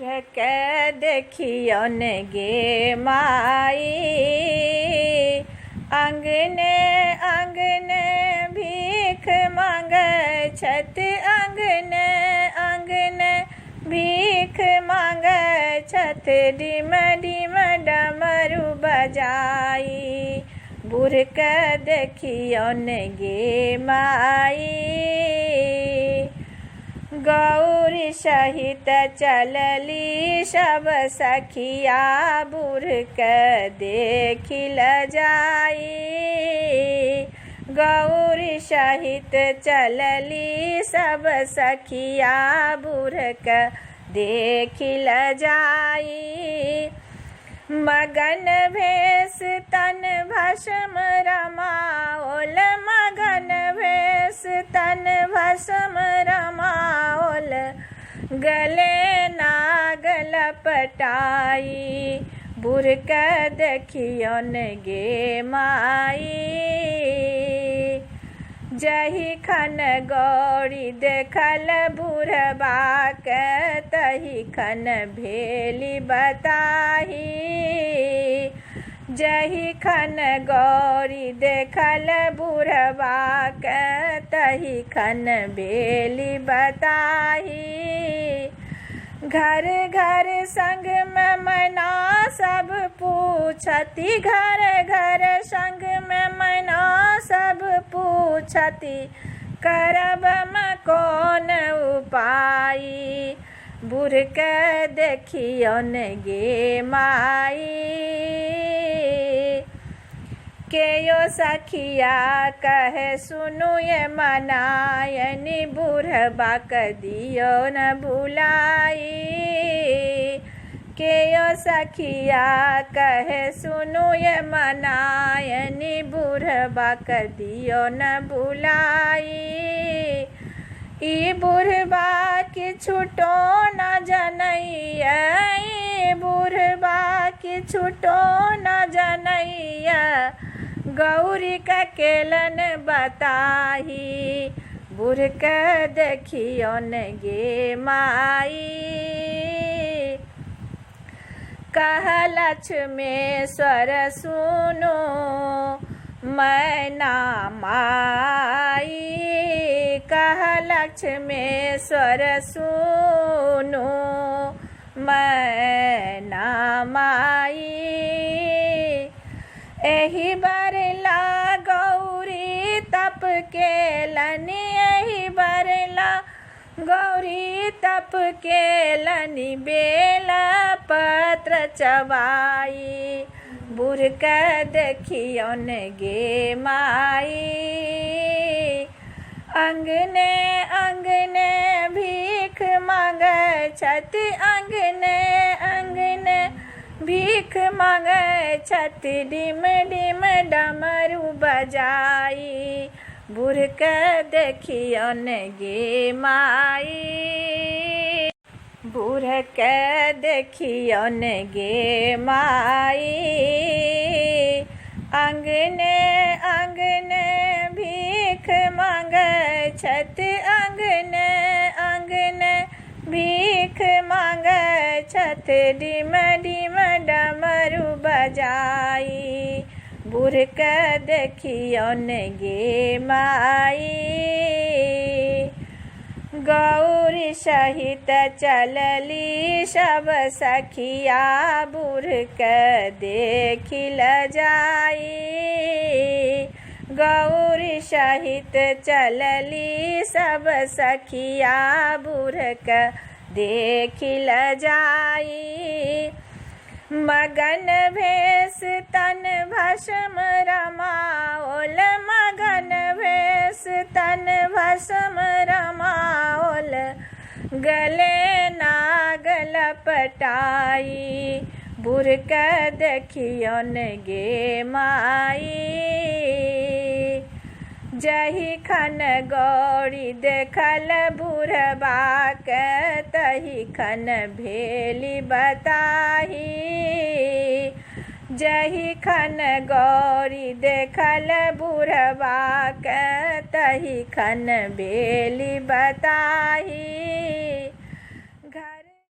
बूढ़ के देखियन गे माई, अंगने अंगने भीख मांगे छत, अंगने अंगने भीख मांगे छत, डिम डिम डमरू बजाई, बूढ़ के देखियन गे माई। गौरी सहित चलली सब सखिया, बूढ़ के देखिल जाई, गौरी सहित चलली सब सखिया, बूढ़ के देखिल जाई। मगन भेष तन भस्म रमाओल, मगन भेष तन भस्म रमाओल, गले नाग लपटाई, बूढ़ के देखियन गे माई। जही खन गौरी देखल बूढ़बा के, तही खन भेली बताही, जही खन गौरी देखल बूढ़बा के, तही खन भेली बताही। घर घर संग में मैना सब पूछती, घर घर संग में मैना सब पूछती, करब में कौन उपाय, बूढ़ के देखियन गे माई। केयो सखिया कहे सुनु ये मनायनी, बूढ़बा क दियो न भुलाई, केयो सखिया कहे सुनु ये मनायनी, बूढ़बा क दियो न भुलाई। ई बूढ़बा की छूटो न जनैया, ई बूढ़बा की छूटो न जनैया, गौरी का केलन बताही, बूढ़ के देखियन गे माई। कह लक्ष्मेश्वर सुनो मैना माई, कह लक्ष्मेश्वर सुनो मैना माई। एही बरला गौरी तप केलनी, एही बरला गौरी तप केलनी, बेला पत्र चबाई, बूढ़ के देखियन गे माई। अंगने अंगने भीख मांगे छत, अंगने अंगने भीख मांगे छत, डिम डिम डमरू बजाई, बूढ़ के देखियन गे माई। बूढ़ के देखियन गे माई, अंगने अंगने भीख मांगे छत, अंगने अंगने भीख मांगे छत, डिम डिम डमरू बजाई, बूढ़ के देखियन गे माई। गौरी सहित चलली सब सखिया, बूढ़ के देखिल जाई, गौरी सहित चलली सब सखिया, बूढ़ के देखिल जाई। मगन भेष तन भस्म रमाओल, मगन भेष तन भस्म रमाओल, गले नाग लपटाई, बूढ़ के देखियन गे माई। जही खन गौरी देखल बूढ़बा के, तही खन भेली बताही, जही खन गौरी देखल बूढ़बा के, तही खन भेली बताही।